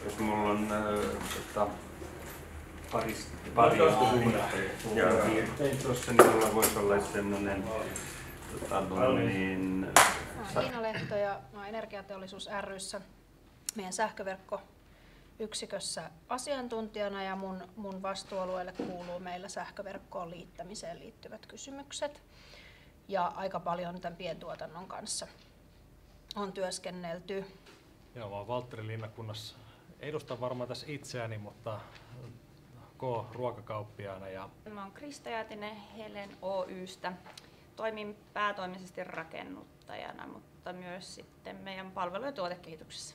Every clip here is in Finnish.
Jos mulla on pari tuossa, niin mulla voisi olla semmoinen Niina Lehto ja mä oon Energiateollisuus ry:ssä meidän sähköverkkoyksikössä asiantuntijana ja mun vastuualueelle kuuluu meillä sähköverkkoon liittämiseen liittyvät kysymykset. Ja aika paljon tämän pientuotannon kanssa on työskennelty. Joo, mä oon Valtteri Linnankunnassa. Edustan varmaan tässä itseäni, mutta ruokakauppiaana. Mä oon Krista Jäätinen Helen Oy:stä. Toimin päätoimisesti rakennuttajana, mutta myös sitten meidän palvelu- ja tuotekehityksessä.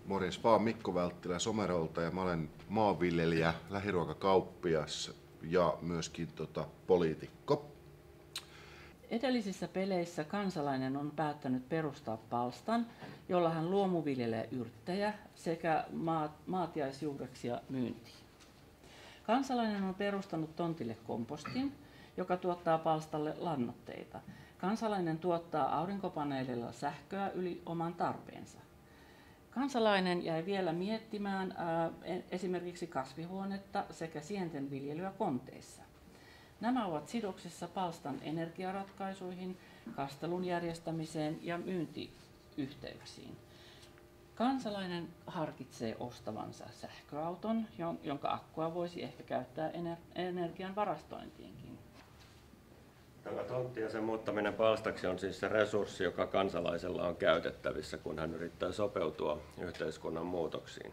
Morjens vaan, Mikko Välttilä Somerolta ja mä olen maanviljelijä, lähiruokakauppias ja myöskin poliitikko. Edellisissä peleissä kansalainen on päättänyt perustaa palstan, jolla hän luomuviljelee yrttejä sekä maatiaisjuureksia myyntiin. Kansalainen on perustanut tontille kompostin, joka tuottaa palstalle lannoitteita. Kansalainen tuottaa aurinkopaneelilla sähköä yli oman tarpeensa. Kansalainen jäi vielä miettimään esimerkiksi kasvihuonetta sekä sienten viljelyä konteissa. Nämä ovat sidoksissa palstan energiaratkaisuihin, kastelun järjestämiseen ja myyntiyhteyksiin. Kansalainen harkitsee ostavansa sähköauton, jonka akkua voisi ehkä käyttää energian varastointiinkin. Tämä tontti ja sen muuttaminen palstaksi on siis se resurssi, joka kansalaisella on käytettävissä, kun hän yrittää sopeutua yhteiskunnan muutoksiin.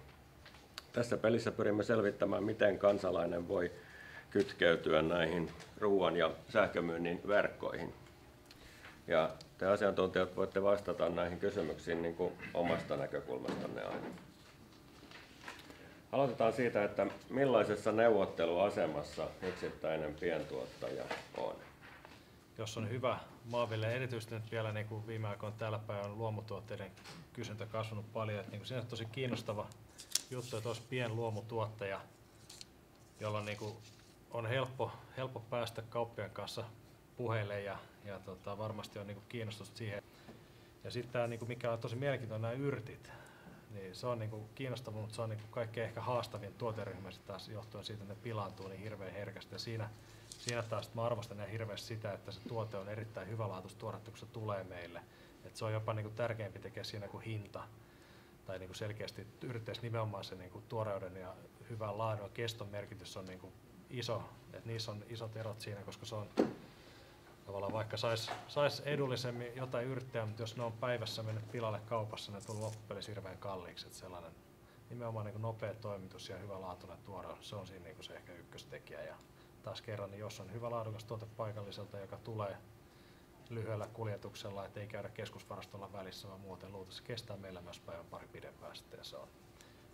Tässä pelissä pyrimme selvittämään, miten kansalainen voi kytkeytyä näihin ruoan ja sähkömyynnin verkkoihin. Ja te asiantuntijat voitte vastata näihin kysymyksiin niin kuin omasta näkökulmastanne aina. Aloitetaan siitä, että millaisessa neuvotteluasemassa yksittäinen pientuottaja on. Jos on hyvä maanviljelijä, erityisesti nyt vielä niin kuin viime aikoina täällä päin on luomutuotteiden kysyntä kasvanut paljon. Että niin kuin siinä on tosi kiinnostava juttu, että olisi pienluomutuottaja, jolla niin kuin on helppo päästä kauppiaan kanssa puheille ja varmasti on niin kuin kiinnostusta siihen. Ja sitten niin kuin mikä on tosi mielenkiintoinen, nämä yrtit. Niin se on niin kuin kiinnostava, mutta se on niin kuin kaikkein ehkä haastavin tuoteryhmä taas johtuen siitä, että ne pilaantuu niin hirveän herkästi. Ja siinä taas mä arvostan ihan hirveästi sitä, että se tuote on erittäin hyvälaatuista tuoretta, kun se tulee meille. Et se on jopa niin kuin tärkeämpi tekee siinä kuin hinta. Tai niin kuin selkeästi yrittäisi nimenomaan se niin kuin tuoreuden ja hyvän laadun ja keston merkitys on niin kuin iso. Et niissä on isot erot siinä, koska se on tavallaan vaikka sais edullisemmin jotain yrttejä, mutta jos ne on päivässä mennyt pilalle kaupassa, ne tulee loppupelissä hirveän kalliiksi. Et sellainen nimenomaan niin kuin nopea toimitus ja hyvä laatuinen tuore, se on siinä niin kuin se ehkä ykköstekijä. Ja taas kerran, niin jos on hyvä laadukas tuote paikalliselta, joka tulee lyhyellä kuljetuksella, ettei käydä keskusvarastolla välissä, vaan muuten luultavasti se kestää meillä myös päivän pari pidempään sitten ja se on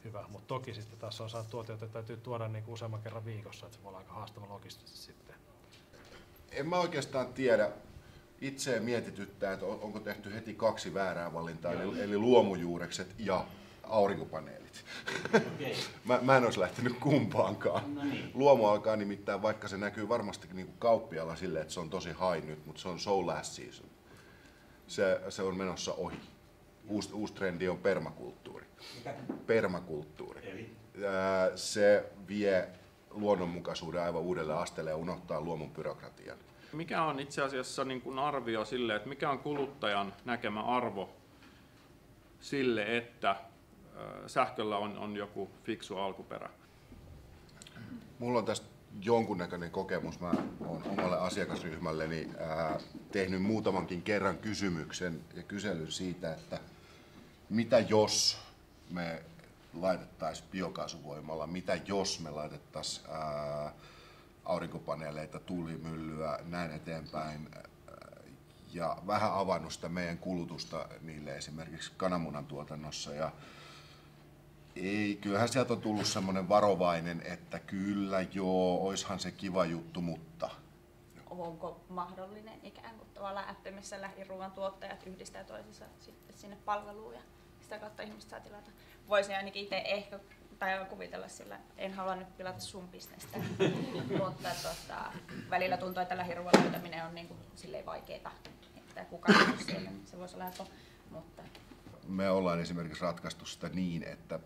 hyvä. Mutta toki sitten taas on saanut tuote, jota täytyy tuoda niin kuin useamman kerran viikossa, että se voi olla aika haastava logistisesti sitten. En mä oikeastaan tiedä. Itse mietityttää, että onko tehty heti kaksi väärää valintaa, eli luomujuurekset ja aurinkopaneelit. Okay. mä en olisi lähtenyt kumpaankaan. No niin. Luomu alkaa nimittäin, vaikka se näkyy varmastikin niin kuin kauppialla silleen, että se on tosi high nyt, mutta se on so last season. Se on menossa ohi. Uusi trendi on permakulttuuri. Mikä? Permakulttuuri. Eli? Se vie luonnonmukaisuuden aivan uudelle asteelle ja unohtaa luomun byrokratian. Mikä on itse asiassa niin kuin arvio sille, että mikä on kuluttajan näkemä arvo sille, että sähköllä on joku fiksu alkuperä? Mulla on tästä jonkunnäköinen kokemus. Mä oon omalle asiakasryhmälleni tehnyt muutamankin kerran kysymyksen ja kyselyn siitä, että mitä jos me laitettaisiin biokaasuvoimalla, mitä jos me laitettaisiin aurinkopaneeleita, tuulimyllyä, näin eteenpäin. Ja vähän avannut sitä meidän kulutusta niille esimerkiksi kananmunan tuotannossa. Ja kyllähän sieltä on tullut semmoinen varovainen, että kyllä joo, oishan se kiva juttu, mutta... Onko mahdollinen ikään kuin tavallaan appi, missä lähiruuan tuottajat yhdistää toisensa sitten sinne palveluun ja sitä kautta ihmiset saa tilata? Voisin ainakin itse ehkä tai kuvitella sillä, en halua nyt pilata sun bisnestä, mutta välillä tuntuu, että lähiruuan löytäminen on niin kuin silleen vaikeaa, että kukaan ei siellä, se voisi olla helppo, mutta... me ollaan esimerkiksi ratkaistu sitä niin, että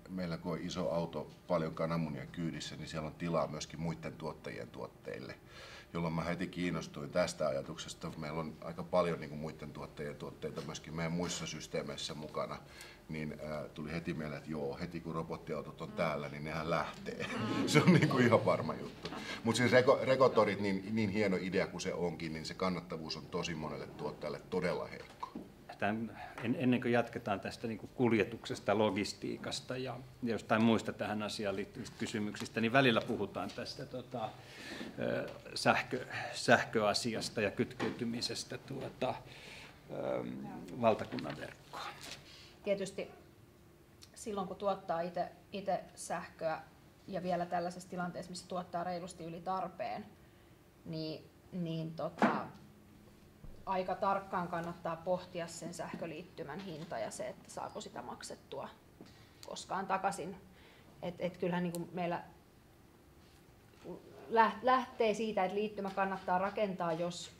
meillä kun on iso auto, paljon kananmunia kyydissä, niin siellä on tilaa myöskin muiden tuottajien tuotteille, jolloin mä heti kiinnostuin tästä ajatuksesta. Meillä on aika paljon niin kuin muiden tuottajien tuotteita myöskin meidän muissa systeemeissä mukana, niin tuli heti mieleen, että joo, heti kun robottiautot on täällä, niin nehän lähtee. Se on niin kuin ihan varma juttu. Mutta siis rekotorit, niin hieno idea kuin se onkin, niin se kannattavuus on tosi monelle tuottajalle todella heikko. Ennen kuin jatketaan tästä niin kuin kuljetuksesta, logistiikasta ja jostain muista tähän asiaan liittyvistä kysymyksistä, niin välillä puhutaan tästä sähköasiasta ja kytkeytymisestä valtakunnan verkkoon. Tietysti silloin, kun tuottaa itse sähköä ja vielä tällaisessa tilanteessa, missä tuottaa reilusti yli tarpeen, niin aika tarkkaan kannattaa pohtia sen sähköliittymän hinta ja se, että saako sitä maksettua koskaan takaisin. Et kyllähän niin kuin meillä lähtee siitä, että liittymä kannattaa rakentaa,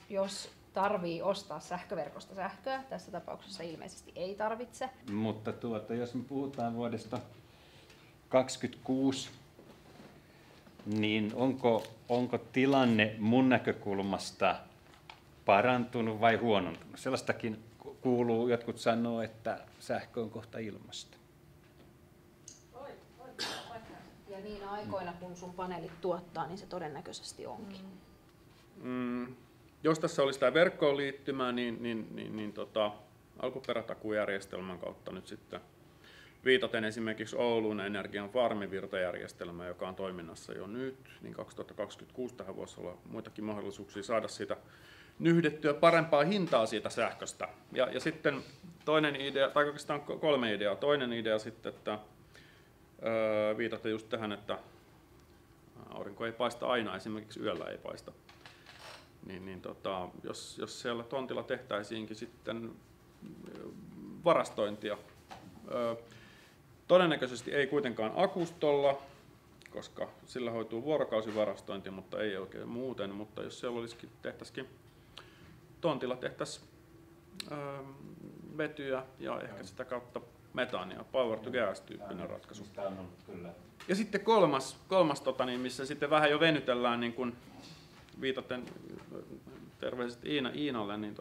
jos tarvii ostaa sähköverkosta sähköä. Tässä tapauksessa ilmeisesti ei tarvitse. Mutta jos me puhutaan vuodesta 2026, niin onko tilanne mun näkökulmasta parantunut vai huonontunut? Sellaistakin kuuluu, jotkut sanoo, että sähkö on kohta ilmasta. Ja niinä aikoina, kun sun paneelit tuottaa, niin se todennäköisesti onkin. Jos tässä olisi tämä verkkoon liittymä, niin alkuperätakujärjestelmän kautta nyt sitten viitaten esimerkiksi Oulun Energian farmivirtajärjestelmä, joka on toiminnassa jo nyt, niin 2026 tähän voisi olla muitakin mahdollisuuksia saada siitä nyhdettyä parempaa hintaa siitä sähköstä. Ja sitten toinen idea, tai oikeastaan 3 ideaa. Toinen idea sitten, että viitaten just tähän, että aurinko ei paista aina, esimerkiksi yöllä ei paista. Jos siellä tontilla tehtäisiinkin sitten varastointia. Todennäköisesti ei kuitenkaan akustolla, koska sillä hoituu vuorokausivarastointi, mutta ei oikein muuten. Mutta jos siellä tehtäisikin tontilla tehtäisiin vetyä ja ehkä sitä kautta metaania, power to gas -tyyppinen ratkaisu. Ja sitten kolmas missä sitten vähän jo venytellään, niin kuin viitaten terveiset Iinalle, niin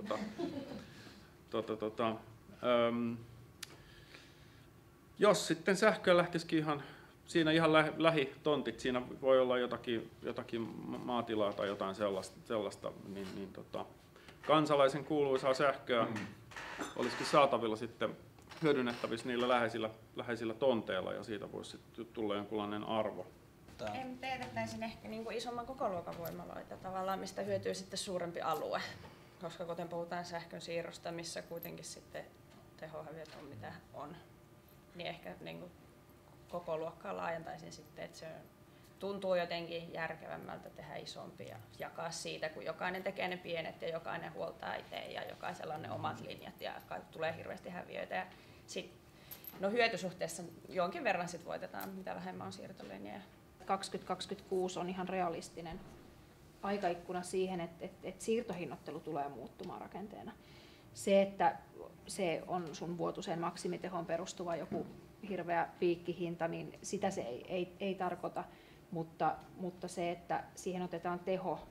jos sitten sähköä lähtisikin ihan lähitontit, siinä voi olla jotakin maatilaa tai jotain sellaista niin kansalaisen kuuluisaa sähköä olisikin saatavilla sitten hyödynnettävissä niillä läheisillä tonteilla ja siitä voisi sitten tulla jonkunlainen arvo. Teetettäisiin ehkä niin kuin isomman kokoluokan voimaloita tavallaan, mistä hyötyy sitten suurempi alue, koska kuten puhutaan sähkön siirrosta, missä kuitenkin sitten tehohäviöt on mitä on, niin ehkä niin kuin kokoluokkaa laajentaisin sitten, että se tuntuu jotenkin järkevämmältä tehdä isompi ja jakaa siitä, kun jokainen tekee ne pienet ja jokainen huoltaa itse ja jokaisella on ne omat linjat ja tulee hirveästi häviöitä. Ja hyötysuhteessa jonkin verran sit voitetaan, mitä vähemmän on siirtolinjoja. 2026 on ihan realistinen aikaikkuna siihen, että siirtohinnoittelu tulee muuttumaan rakenteena. Se, että se on sun vuotuiseen maksimitehoon perustuva joku hirveä piikkihinta, niin sitä se ei tarkoita, mutta se, että siihen otetaan teho.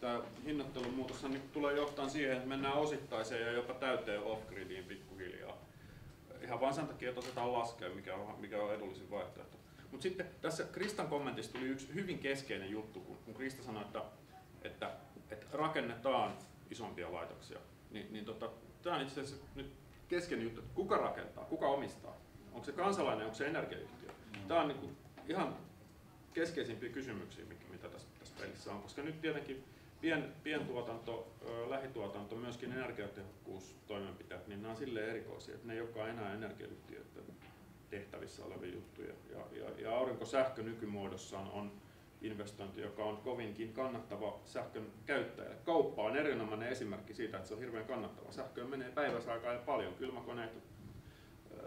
Tämä hinnoittelun muutos tulee johtamaan siihen, että mennään osittaiseen ja jopa täyteen off-gridiin pikkuhiljaa. Ihan vain sen takia, että osataan laskea, mikä on edullisin vaihtoehto. Mutta sitten tässä Kristan kommentissa tuli yksi hyvin keskeinen juttu, kun Krista sanoi, että rakennetaan isompia laitoksia. Tämä on itse asiassa nyt keskeinen juttu, että kuka rakentaa, kuka omistaa. Onko se kansalainen, onko se energiayhtiö? Tämä on niin ihan keskeisimpiä kysymyksiä, mitä tässä pelissä on, koska nyt tietenkin pientuotanto, lähituotanto, myöskin energiatehokkuustoimenpiteet, niin nämä on silleen erikoisia, että ne ei olekaan enää energiayhtiöiden tehtävissä olevia juttuja. Ja aurinkosähkö nykymuodossaan on investointi, joka on kovinkin kannattava sähkön käyttäjälle. Kauppa on erinomainen esimerkki siitä, että se on hirveän kannattava. Sähköön menee päiväsaikaa ja paljon, kylmäkoneet,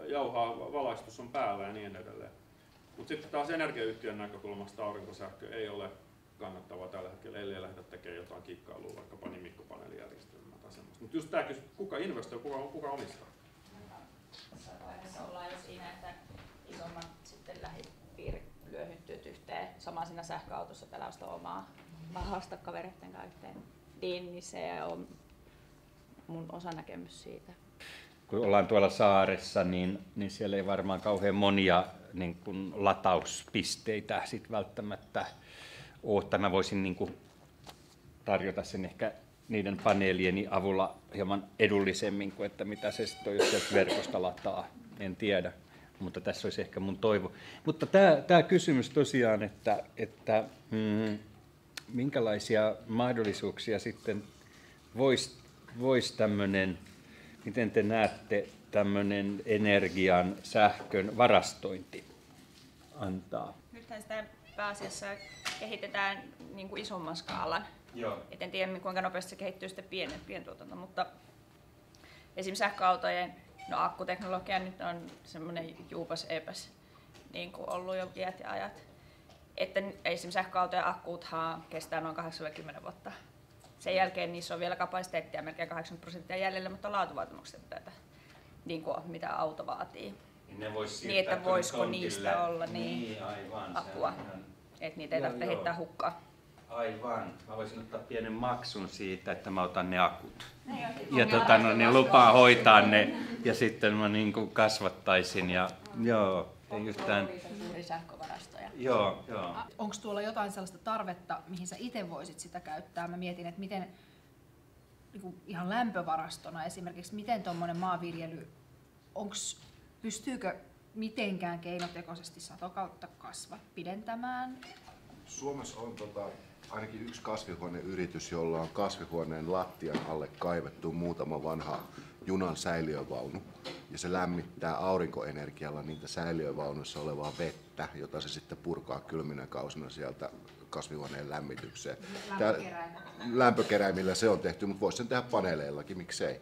jauhaa, valaistus on päällä ja niin edelleen. Mutta sitten taas energiayhtiön näkökulmasta aurinkosähkö ei ole kannattavaa tällä hetkellä, ellei lähdetä tekemään jotain kikkailua, vaikkapa nimikkopaneelijärjestelmää tai semmoista. Mutta just tämä kysymys, kuka investoi, kuka omistaa? sama siinä sähköautossa tällaista omaa haastaa kavereiden kanssa yhteen. Niin se on mun osanäkemys siitä. Kun ollaan tuolla saaressa, niin siellä ei varmaan kauhean monia niin kuin latauspisteitä sit välttämättä ole. Mä voisin niin kuin tarjota sen ehkä niiden paneelieni avulla hieman edullisemmin kuin että mitä se sitten on, jos sieltä verkosta lataa. En tiedä, mutta tässä olisi ehkä mun toivo. Mutta tämä kysymys tosiaan, että minkälaisia mahdollisuuksia sitten voisi tämmöinen, miten te näette, tämmöinen energian, sähkön varastointi antaa? Nythän sitä pääasiassa kehitetään niin kuin isomman skaalan. Joo. Et en tiedä, kuinka nopeasti se kehittyy sitten pientuotanto, mutta esimerkiksi sähköautojen akkuteknologia nyt on semmoinen juupas epäs niin kuin ollut jo iät ja ajat. Että esimerkiksi sähköautojen akkuuthan kestää noin 80 vuotta. Sen jälkeen niissä on vielä kapasiteettia melkein 80% jäljellä, mutta laatuvaatimukset tätä, niin kuin mitä auto vaatii. Ne vois niin, että voisiko tontille niistä olla aivan, apua, että niitä ei tarvitse heittää hukkaan. Aivan. Mä voisin ottaa pienen maksun siitä, että mä otan ne akut. Ja ne lupaa hoitaa ne ja sitten mä niin kuin kasvattaisin ja joo. Yhtään. Sähkövarastoja. Joo. Onko tuolla jotain sellaista tarvetta, mihin sä itse voisit sitä käyttää? Mä mietin, että miten niin ihan lämpövarastona esimerkiksi, miten tuommoinen maanviljely, pystyykö mitenkään keinotekoisesti satokautta pidentämään? Suomessa on ainakin yksi kasvihuoneyritys, jolla on kasvihuoneen lattian alle kaivettu muutama vanha junan säiliövaunu. Ja se lämmittää aurinkoenergialla niitä säiliövaunuissa olevaa vettä, jota se sitten purkaa kylminä kausina sieltä kasvihuoneen lämmitykseen. Lämpökeräimillä se on tehty, mutta voisi sen tehdä paneeleillakin, miksei.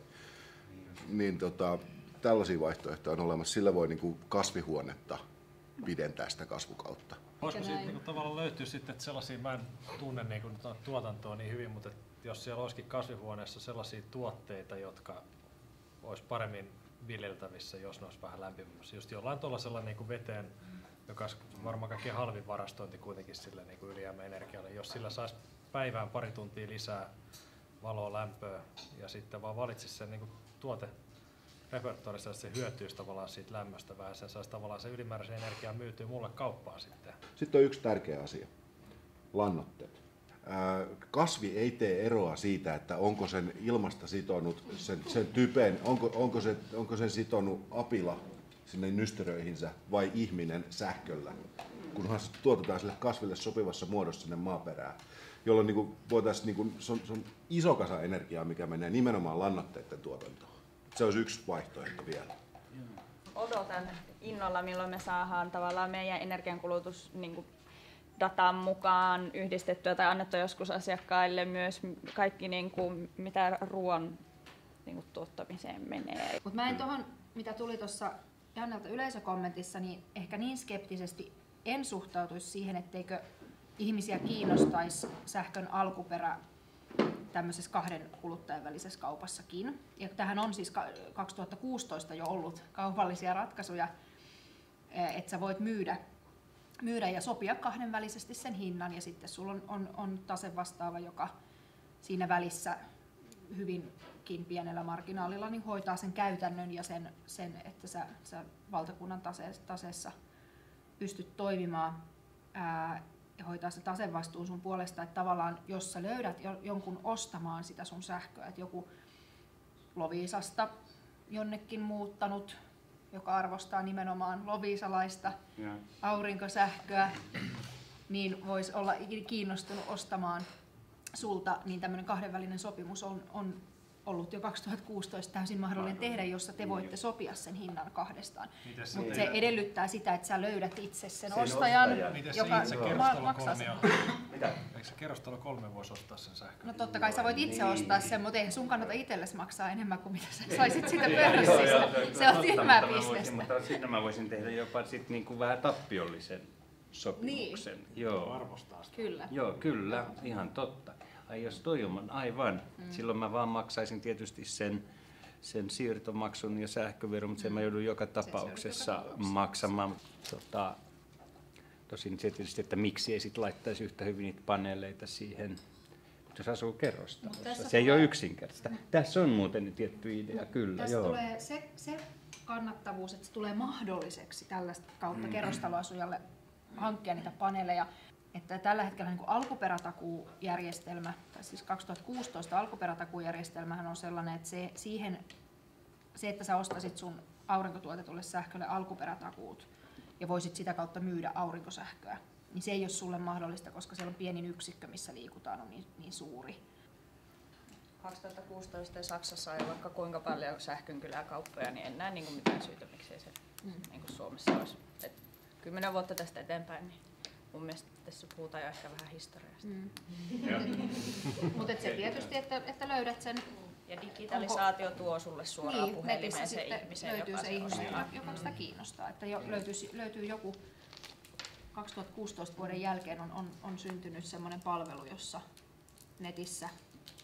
Niin tällaisia vaihtoehtoja on olemassa. Sillä voi niinku kasvihuonetta pidentää sitä kasvukautta. Voisiko siitä niin tavallaan löytyä sitten, että sellaisia, mä en tunne niin kuin tuotantoa niin hyvin, mutta jos siellä olisikin kasvihuoneessa sellaisia tuotteita, jotka olisi paremmin viljeltävissä, jos ne olisi vähän lämpimässä. Just jollain tuollaisella niin kuin veteen, joka olisi varmaan kaikkein halvin varastointi kuitenkin sille niin kuin ylijäämäenergialle. Jos sillä saisi päivään pari tuntia lisää valoa, lämpöä ja sitten vaan valitsisi sen niin kuin tuoterepertoarissa, että se hyötyisi tavallaan siitä lämmöstä vähän. Se saisi tavallaan se ylimääräisen energiaa myytyä mulle kauppaan sitten. Sitten on yksi tärkeä asia. Lannoitteet. Kasvi ei tee eroa siitä, että onko sen ilmasta sitonut sen typen, onko sen sitonut apila sinne nystyröihinsä vai ihminen sähköllä, kunhan se tuotetaan sille kasville sopivassa muodossa sinne maaperään, jolloin niin voitaisiin, se on iso kasa energiaa, mikä menee nimenomaan lannoitteiden tuotantoon. Se olisi yksi vaihtoehto vielä. Odotan innolla, milloin me saadaan tavallaan meidän energiankulutus niin kuin datan mukaan yhdistettyä tai annettua joskus asiakkaille myös kaikki, niin kuin, mitä ruoan niin kuin, tuottamiseen menee. Mutta mä en tuohon, mitä tuli tuossa Jannelta yleisökommentissa, niin ehkä niin skeptisesti en suhtautuisi siihen, etteikö ihmisiä kiinnostaisi sähkön alkuperä tämmöisessä kahden kuluttajan välisessä kaupassakin. Ja tähän on siis 2016 jo ollut kaupallisia ratkaisuja, että sä voit myydä ja sopia kahdenvälisesti sen hinnan ja sitten sulla on tasevastaava, joka siinä välissä hyvinkin pienellä marginaalilla niin hoitaa sen käytännön ja sen että sä valtakunnan taseessa pystyt toimimaan ja hoitaa se tasevastuun sun puolesta, että tavallaan jos sä löydät jonkun ostamaan sitä sun sähköä, että joku Loviisasta jonnekin muuttanut, joka arvostaa nimenomaan loviisalaista aurinkosähköä, niin voisi olla kiinnostunut ostamaan sulta, niin tämmöinen kahdenvälinen sopimus on ollut jo 2016 täysin mahdollinen tehdä, jossa te voitte sopia sen hinnan kahdestaan. Mutta se edellyttää sitä, että sä löydät itse sen ostajan, joka maksaa sen. Eikö se kerrostalo 3 voisi ostaa sen sähkön? No totta kai sä voit itse ostaa sen, mutta eihän sun kannata itsellesi maksaa enemmän kuin mitä sä saisit siitä pörssistä. Se on tyhmää bisnestä. Mutta sitten mä voisin tehdä jopa sit niinku vähän tappiollisen sopimuksen. Niin. Joo. Arvostaa sitä. Kyllä. Joo, kyllä, ihan totta. Ai jos toi on aivan, silloin mä vaan maksaisin tietysti sen siirtomaksun ja sähköveron, mutta sen mä joudun joka tapauksessa maksamaan. tosin tietysti, että miksi ei sit laittaisi yhtä hyvin niitä paneeleita siihen, jos asuu kerrostalossa. Se ei ole yksinkertaista. Tässä on muuten tietty idea, kyllä. Tässä tulee se kannattavuus, että se tulee mahdolliseksi tällaista kautta kerrostaloasujalle hankkia niitä paneeleja. Että tällä hetkellä niin kuin alkuperätakuujärjestelmä, tai siis 2016 alkuperätakuujärjestelmähän on sellainen, että se, että sä ostasit sun aurinkotuotetulle sähkölle alkuperätakuut ja voisit sitä kautta myydä aurinkosähköä, niin se ei ole sulle mahdollista, koska siellä on pienin yksikkö, missä liikutaan, on niin suuri. 2016 Saksassa oli vaikka kuinka paljon sähkönkyläkauppoja, niin en näe niin kuin mitään syytä, miksei se niin kuin Suomessa olisi. 10 vuotta tästä eteenpäin, niin mun mielestä tässä puhutaan jo ehkä vähän historiasta. Mutta se tietysti, että löydät sen. Ja digitalisaatio tuo sulle suoraan puhelimeen se ihmisen, löytyy se ihminen, joka sitä kiinnostaa. Että löytyy joku 2016 vuoden jälkeen on syntynyt semmoinen palvelu, jossa netissä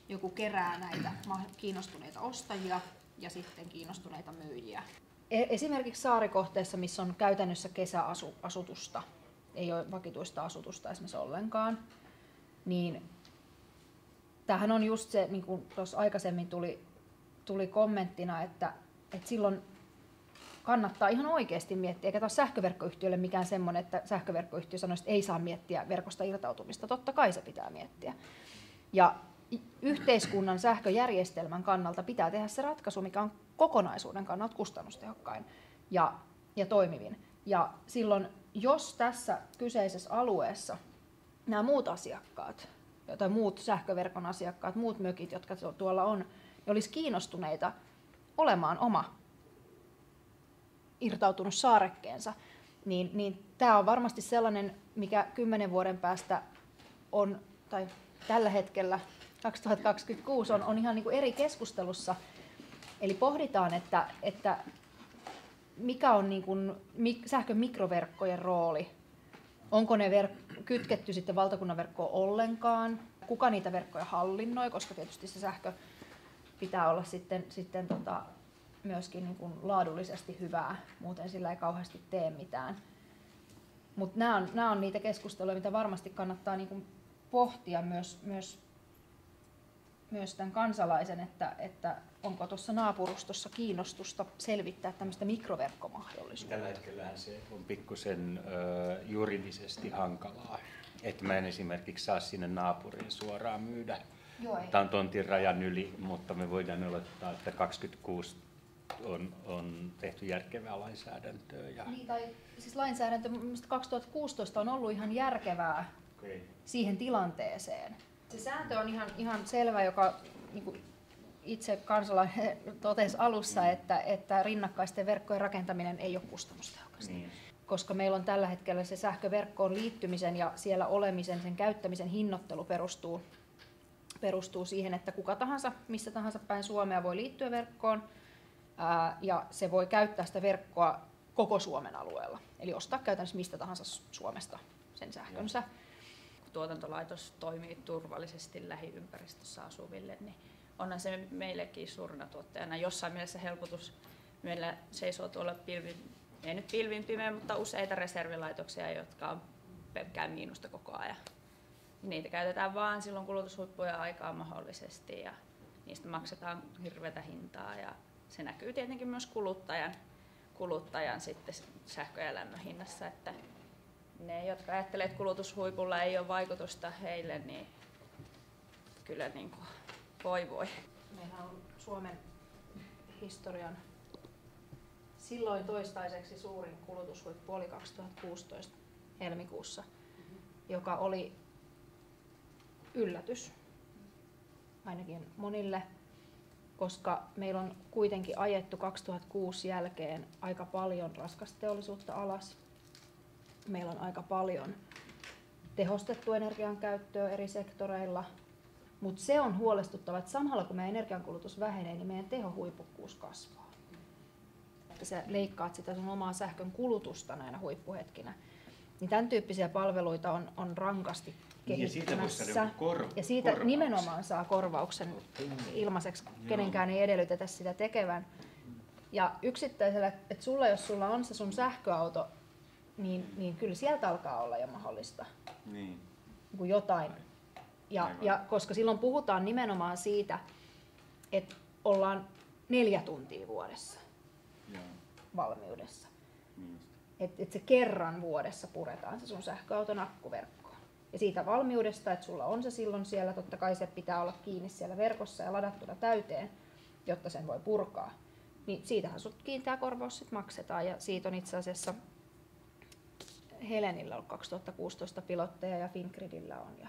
joku kerää näitä kiinnostuneita ostajia ja sitten kiinnostuneita myyjiä. Esimerkiksi saarikohteessa, missä on käytännössä kesäasutusta, ei ole vakituista asutusta esimerkiksi ollenkaan, niin tämähän on just se, niin kuin tuossa aikaisemmin tuli kommenttina, että silloin kannattaa ihan oikeasti miettiä, eikä taas sähköverkkoyhtiölle mikään semmoinen, että sähköverkkoyhtiö sanoisi, että ei saa miettiä verkosta irtautumista. Totta kai se pitää miettiä. Ja yhteiskunnan sähköjärjestelmän kannalta pitää tehdä se ratkaisu, mikä on kokonaisuuden kannalta kustannustehokkain ja toimivin. Ja silloin, jos tässä kyseisessä alueessa nämä muut asiakkaat, tai muut sähköverkon asiakkaat, muut mökit, jotka tuolla on, olisi kiinnostuneita olemaan oma irtautunut saarekkeensa, niin tämä on varmasti sellainen, mikä 10 vuoden päästä on, tai tällä hetkellä 2026 on ihan niin kuin eri keskustelussa. Eli pohditaan, että mikä on niin kuin sähkön mikroverkkojen rooli. Onko ne kytketty sitten valtakunnan verkkoon ollenkaan? Kuka niitä verkkoja hallinnoi, koska tietysti se sähkö pitää olla sitten myöskin niin kuin laadullisesti hyvää, muuten sillä ei kauheasti tee mitään. Mutta nämä on niitä keskusteluja, mitä varmasti kannattaa niin kuin pohtia myös tämän kansalaisen, että onko tuossa naapurustossa kiinnostusta selvittää tämmöistä mikroverkkomahdollisuutta. Tällä hetkellähän se on pikkusen juridisesti hankalaa, että mä en esimerkiksi saa sinne naapuriin suoraan myydä. Tämä on tontin rajan yli, mutta me voidaan olettaa, että 26 on tehty järkevää lainsäädäntöä. Niin, tai siis lainsäädäntö 2016 on ollut ihan järkevää siihen tilanteeseen. Se sääntö on ihan selvä, joka niin kuin itse kansalainen totesi alussa, että rinnakkaisten verkkojen rakentaminen ei ole kustannustehokasta. Niin. Koska meillä on tällä hetkellä se sähköverkkoon liittymisen ja siellä olemisen, sen käyttämisen hinnoittelu perustuu siihen, että kuka tahansa, missä tahansa päin Suomea voi liittyä verkkoon ja se voi käyttää sitä verkkoa koko Suomen alueella. Eli ostaa käytännössä mistä tahansa Suomesta sen sähkönsä. Tuotantolaitos toimii turvallisesti lähiympäristössä asuville, niin onhan se meillekin suurena tuottajana jossain mielessä helpotus. Meillä seisoo tuolla ei nyt pilvin pimeä, mutta useita reservilaitoksia, jotka käy miinusta koko ajan. Niitä käytetään vaan silloin kulutushuippujen aikaa mahdollisesti ja niistä maksetaan hirveätä hintaa ja se näkyy tietenkin myös kuluttajan sitten sähkö- ja lämmön hinnassa, että ne, jotka ajattelee, että kulutushuipulla ei ole vaikutusta heille, niin kyllä niin kuin voi. Meillä on Suomen historian silloin toistaiseksi suurin kulutushuippu oli 2016 helmikuussa, joka oli yllätys ainakin monille, koska meillä on kuitenkin ajettu 2006 jälkeen aika paljon raskasteollisuutta alas. Meillä on aika paljon tehostettu energian käyttöä eri sektoreilla, mutta se on huolestuttava, että samalla kun meidän energiankulutus vähenee, niin meidän tehohuipukkuus kasvaa. Että sä leikkaat sitä sun omaa sähkön kulutusta näinä huippuhetkinä. Niin tämän tyyppisiä palveluita on rankasti kehittymässä. Ja siitä nimenomaan saa korvauksen ilmaiseksi, kenenkään ei edellytetä sitä tekevän. Ja yksittäisellä, että jos sulla on se sun sähköauto, niin kyllä sieltä alkaa olla jo mahdollista Niin. niin jotain. Ja koska silloin puhutaan nimenomaan siitä, että ollaan 4 tuntia vuodessa Joo. valmiudessa. Niin. Että se kerran vuodessa puretaan se sun sähköauton akkuverkkoon. Ja siitä valmiudesta, että sulla on se silloin siellä, totta kai se pitää olla kiinni siellä verkossa ja ladattuna täyteen, jotta sen voi purkaa. Niin siitähän sut kiinteä korvaus sit maksetaan ja siitä on itse asiassa Helenillä ollut 2016 pilotteja ja Fingridillä on. Ja